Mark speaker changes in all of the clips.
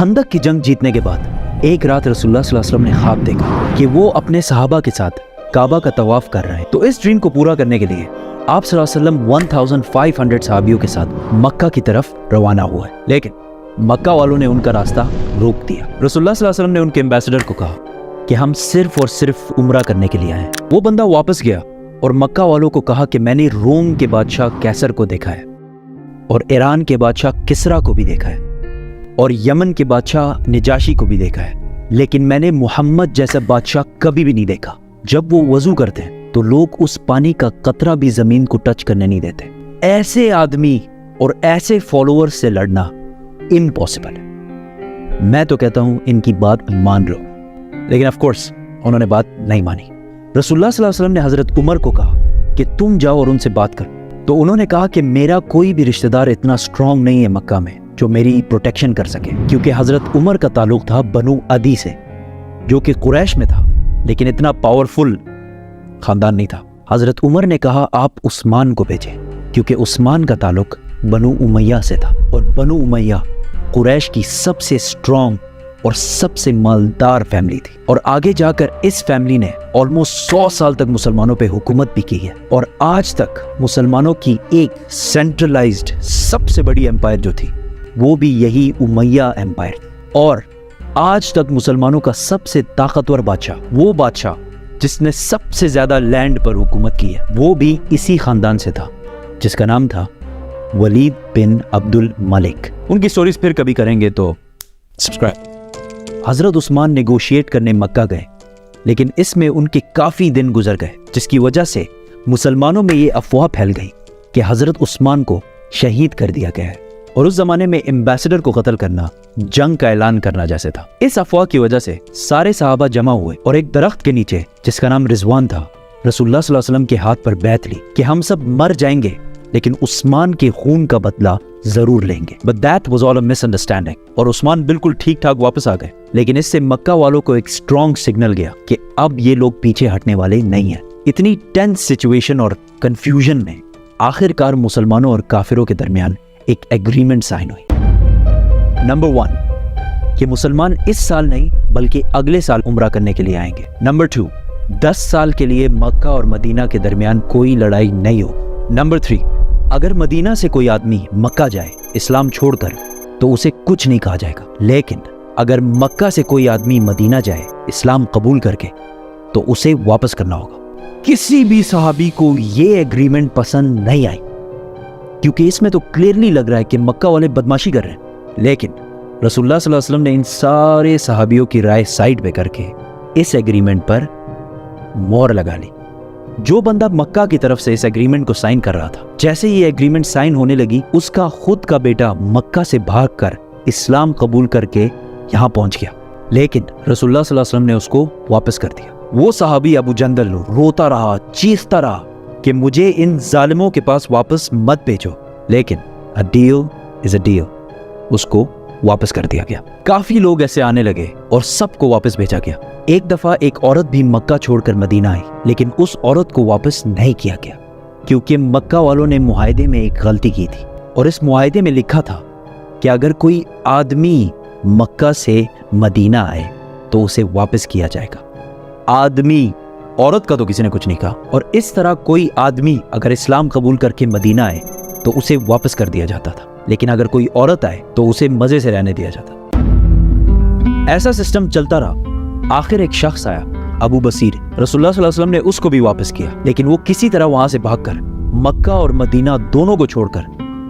Speaker 1: خندق کی جنگ جیتنے کے بعد ایک رات رسول اللہ صلی اللہ علیہ وسلم نے خواب دیکھا کہ وہ اپنے صحابہ کے ساتھ کعبہ کا طواف کر رہے ہیں. تو اس ڈریم کو پورا کرنے کے لیے آپ صلی اللہ علیہ وسلم 1500 صحابیوں کے ساتھ مکہ کی طرف روانہ ہوا ہے، لیکن مکہ والوں نے ان کا راستہ روک دیا. رسول اللہ صلی اللہ علیہ وسلم نے ان کے ایمبیسڈر کو کہا کہ ہم صرف اور صرف عمرہ کرنے کے لیے آئے ہیں. وہ بندہ واپس گیا اور مکہ والوں کو کہا کہ میں نے روم کے بادشاہ کیسر کو دیکھا ہے اور ایران کے بادشاہ کسرا کو بھی دیکھا ہے اور یمن کے بادشاہ نجاشی کو بھی دیکھا ہے، لیکن میں نے محمد جیسا بادشاہ کبھی بھی نہیں دیکھا. جب وہ وضو کرتے ہیں تو لوگ اس پانی کا قطرہ بھی زمین کو ٹچ کرنے نہیں دیتے. ایسے آدمی اور ایسے فالوور سے لڑنا امپاسبل ہے. میں تو کہتا ہوں ان کی بات مان لو، لیکن آف کورس انہوں نے بات نہیں مانی. رسول اللہ صلی اللہ علیہ وسلم نے حضرت عمر کو کہا کہ تم جاؤ اور ان سے بات کرو. تو انہوں نے کہا کہ میرا کوئی بھی رشتہ دار اتنا اسٹرانگ نہیں ہے مکہ میں جو میری پروٹیکشن کر سکے، کیونکہ حضرت عمر کا تعلق تھا بنو عدی سے جو کہ قریش میں تھا، لیکن اتنا پاورفل خاندان نہیں تھا. حضرت عمر نے کہا آپ عثمان کو بھیجیں، کیونکہ عثمان کا تعلق بنو امیہ سے تھا اور بنو امیہ قریش کی سب سے اسٹرانگ اور سب سے مالدار فیملی تھی. اور آگے جا کر اس فیملی نے آلموسٹ 100 سال تک مسلمانوں پہ حکومت بھی کی ہے، اور آج تک مسلمانوں کی ایک سینٹرلائزڈ سب سے بڑی امپائر جو تھی وہ بھی یہی امیہ امپائر. اور آج تک مسلمانوں کا سب سے طاقتور بادشاہ، وہ بادشاہ جس نے سب سے زیادہ لینڈ پر حکومت کی ہے، وہ بھی اسی خاندان سے تھا جس کا نام تھا ولید بن عبد الملک. ان کی سٹوریز پھر کبھی کریں گے تو سبسکرائب. حضرت عثمان نیگوشیٹ کرنے مکہ گئے، لیکن اس میں ان کے کافی دن گزر گئے، جس کی وجہ سے مسلمانوں میں یہ افواہ پھیل گئی کہ حضرت عثمان کو شہید کر دیا گیا ہے. اور اس زمانے میں ایمبیسڈر کو قتل کرنا جنگ کا اعلان کرنا جیسے تھا. اس افواہ کی وجہ سے سارے صحابہ جمع ہوئے اور ایک درخت کے نیچے جس کا نام رضوان تھا رسول اللہ صلی اللہ علیہ وسلم کے ہاتھ پر بیعت لی کہ ہم سب مر جائیں گے لیکن عثمان کے خون کا بدلہ ضرور لیں گے. But that was all a misunderstanding. اور عثمان بالکل ٹھیک ٹھاک واپس آ گئے، لیکن اس سے مکہ والوں کو ایک اسٹرانگ سگنل گیا کہ اب یہ لوگ پیچھے ہٹنے والے نہیں ہیں. اتنی ٹینس سچویشن اور کنفیوژن میں آخر کار مسلمانوں اور کافروں کے درمیان ایک ایگریمنٹ سائن ہوئی. نمبر 1 کہ مسلمان اس سال نہیں بلکہ اگلے سال عمرہ کرنے کے لیے آئیں گے. نمبر 2 10 سال کے لیے مکہ اور مدینہ کے درمیان کوئی لڑائی نہیں ہو. نمبر 3 اگر مدینہ سے کوئی آدمی مکہ جائے اسلام چھوڑ کر تو اسے کچھ نہیں کہا جائے گا، لیکن اگر مکہ سے کوئی آدمی مدینہ جائے اسلام قبول کر کے تو اسے واپس کرنا ہوگا. کسی بھی صحابی کو یہ ایگریمنٹ پسند نہیں آئی، کیونکہ اس میں تو کلیئرلی لگ رہا ہے کہ مکہ والے بدماشی کر رہے ہیں. لیکن رسول اللہ صلی اللہ علیہ وسلم نے ان سارے صحابیوں کی رائے سائڈ پہ کر کے اس ایگریمنٹ پر مہر لگا لی. جو بندہ مکہ کی طرف سے اس ایگریمنٹ کو سائن کر رہا تھا، جیسے یہ ایگریمنٹ سائن ہونے لگی اس کا خود کا بیٹا مکہ سے بھاگ کر اسلام قبول کر کے یہاں پہنچ گیا، لیکن رسول اللہ صلی اللہ علیہ وسلم نے اس کو واپس کر دیا. وہ صحابی ابو جندل روتا رہا، چیختا رہا کہ مجھے ان ظالموں کے پاس واپس مت بھیجو، لیکن a deal is a deal. اس کو واپس کر دیا گیا. کافی لوگ ایسے آنے لگے اور سب کو واپس بھیجا گیا. ایک دفعہ ایک عورت بھی مکہ چھوڑ کر مدینہ آئی، لیکن اس عورت کو واپس نہیں کیا گیا کیونکہ مکہ والوں نے معاہدے میں ایک غلطی کی تھی، اور اس معاہدے میں لکھا تھا کہ اگر کوئی آدمی مکہ سے مدینہ آئے تو اسے واپس کیا جائے گا. آدمی، عورت کا تو کسی نے کچھ نہیں کہا. اور اس طرح کوئی آدمی اگر اسلام قبول کر کے مدینہ آئے تو اسے واپس کر دیا جاتا تھا، لیکن اگر کوئی عورت آئے تو اسے مزے سے رہنے دیا جاتا. ایسا سسٹم چلتا رہا. آخر ایک شخص آیا، ابو بصیر. رسول اللہ صلی اللہ علیہ وسلم نے اس کو بھی واپس کیا، لیکن وہ کسی طرح وہاں سے بھاگ کر مکہ اور مدینہ دونوں کو چھوڑ کر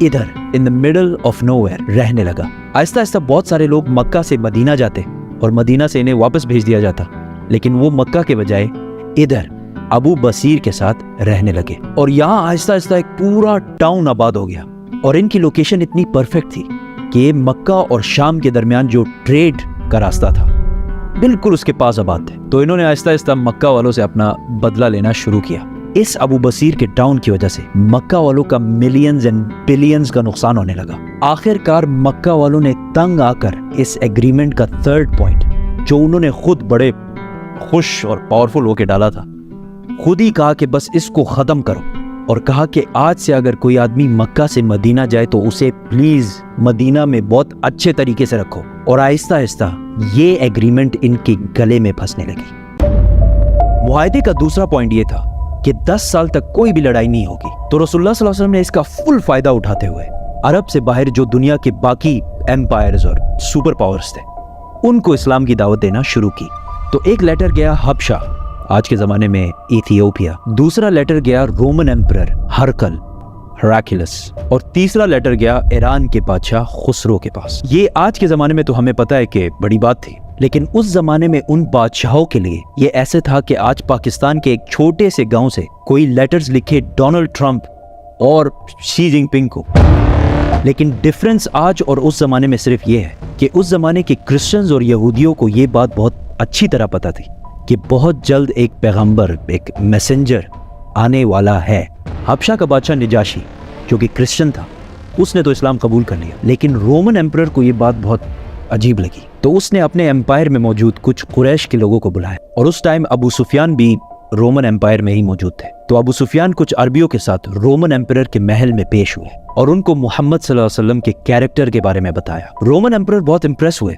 Speaker 1: ادھر ان the middle of nowhere رہنے لگا. آہستہ آہستہ بہت سارے لوگ مکہ سے مدینہ جاتے اور مدینہ سے انہیں واپس بھیج دیا جاتا، لیکن وہ مکہ کے بجائے ادھر ابو بصیر کے ساتھ رہنے لگے. اور یہاں آہستہ آہستہ ایک پورا ٹاؤن آباد ہو گیا، اور ان کی لوکیشن اتنی پرفیکٹ تھی کہ یہ مکہ اور شام کے درمیان جو ٹریڈ کا راستہ تھا بالکل اس کے پاس آباد تھے. تو انہوں نے آہستہ آہستہ مکہ والوں سے اپنا بدلہ لینا شروع کیا. اس ابو بصیر کے ٹاؤن کی وجہ سے مکہ والوں کا ملینز اینڈ بلینز کا نقصان ہونے لگا. آخر کار مکہ والوں نے تنگ آ کر اس ایگریمنٹ کا 3rd پوائنٹ، جو انہوں نے خود بڑے خوش اور پاورفل ہو کے ڈالا تھا، خود ہی کہا کہ بس اس کو ختم کرو. اور کہا کہ آج سے اگر کوئی آدمی مکہ سے مدینہ جائے تو اسے پلیز مدینہ میں بہت اچھے طریقے سے رکھو. اور آہستہ آہستہ یہ ایگریمنٹ ان کے گلے میں پھنسنے لگی. معاہدے کا دوسرا پوائنٹ یہ تھا کہ 10 سال تک کوئی بھی لڑائی نہیں ہوگی. تو رسول اللہ صلی اللہ علیہ وسلم نے اس کا فل فائدہ اٹھاتے ہوئے عرب سے باہر جو دنیا کے باقی ایمپائرز اور سپر پاورز تھے ان کو اسلام کی دعوت دینا شروع کی. تو ایک لیٹر گیا حبشہ, آج کے زمانے میں ایتھیوپیا. دوسرا لیٹر گیا رومن ایمپرر ہرکل ہراکلس. اور تیسرا لیٹر گیا ایران کے بادشاہ خسرو کے پاس. یہ آج کے زمانے میں تو ہمیں پتہ ہے کہ بڑی بات تھی, لیکن اس زمانے میں ان بادشاہوں کے لیے یہ ایسے تھا کہ آج پاکستان کے ایک چھوٹے سے گاؤں سے کوئی لیٹرز لکھے ڈونلڈ ٹرمپ اور شی جن پنگ کو. لیکن ڈیفرنس آج اور اس زمانے میں صرف یہ ہے کہ اس زمانے کے کرسچنز اور یہودیوں کو یہ بات بہت اچھی طرح پتہ تھی کہ بہت جلد ایک پیغمبر, ایک میسنجر آنے والا ہے. حبشہ کا بادشاہ نجاشی جو کہ کرسچن تھا اس نے تو اسلام قبول کر لیا, لیکن رومن ایمپرر کو یہ بات بہت عجیب لگی. تو اس نے اپنے ایمپائر میں موجود کچھ قریش کے لوگوں کو بلایا, اور اس ٹائم ابو سفیان بھی رومن ایمپائر میں ہی موجود تھے. تو ابو سفیان کچھ عربیوں کے ساتھ رومن ایمپرر کے محل میں پیش ہوئے اور ان کو محمد صلی اللہ علیہ وسلم کے کیریکٹر کے بارے میں بتایا. رومن ایمپرر بہت امپریس ہوئے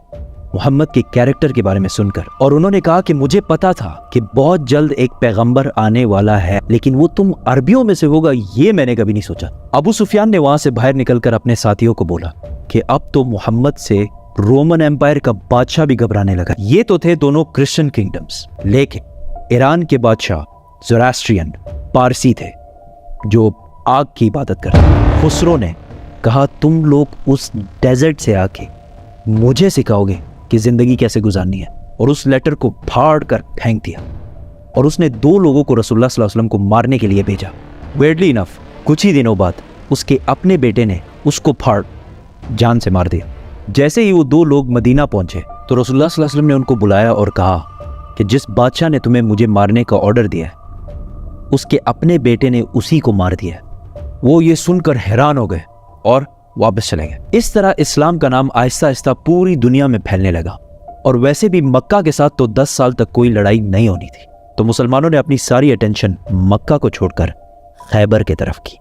Speaker 1: محمد کے کیریکٹر کے بارے میں سن کر, اور انہوں نے کہا کہ مجھے پتا تھا کہ بہت جلد ایک پیغمبر آنے والا ہے, لیکن وہ تم عربیوں میں سے ہوگا یہ میں نے کبھی نہیں سوچا. ابو سفیان نے وہاں سے باہر نکل کر اپنے ساتھیوں کو بولا کہ اب تو محمد سے رومن ایمپائر کا بادشاہ بھی گھبرانے لگا. یہ تو تھے دونوں کرسچن کنگڈمز, لیکن ایران کے بادشاہ زوراسٹرین پارسی تھے جو آگ کی عبادت کرتے. خسرو نے کہا تم لوگ اس ڈیزرٹ سے آ کے مجھے سکھاؤ گے کہ زندگی کیسے گزارنی ہے, اور اس لیٹر کو پھاڑ کر پھینک دیا. اور اس نے 2 لوگوں کو رسول اللہ صلی اللہ علیہ وسلم کو مارنے کے لیے بھیجا. ویئرڈلی انف کچھ ہی دنوں بعد اس کے اپنے بیٹے نے اس کو پھاڑ جان سے مار دیا. جیسے ہی وہ 2 لوگ مدینہ پہنچے تو رسول اللہ صلی اللہ علیہ وسلم نے ان کو بلایا اور کہا کہ جس بادشاہ نے تمہیں مجھے مارنے کا آرڈر دیا ہے اس کے اپنے بیٹے نے اسی کو مار دیا ہے. وہ یہ سن کر حیران ہو گئے اور واپس چلے گئے. اس طرح اسلام کا نام آہستہ آہستہ پوری دنیا میں پھیلنے لگا, اور ویسے بھی مکہ کے ساتھ تو 10 سال تک کوئی لڑائی نہیں ہونی تھی. تو مسلمانوں نے اپنی ساری اٹینشن مکہ کو چھوڑ کر خیبر کی طرف کی.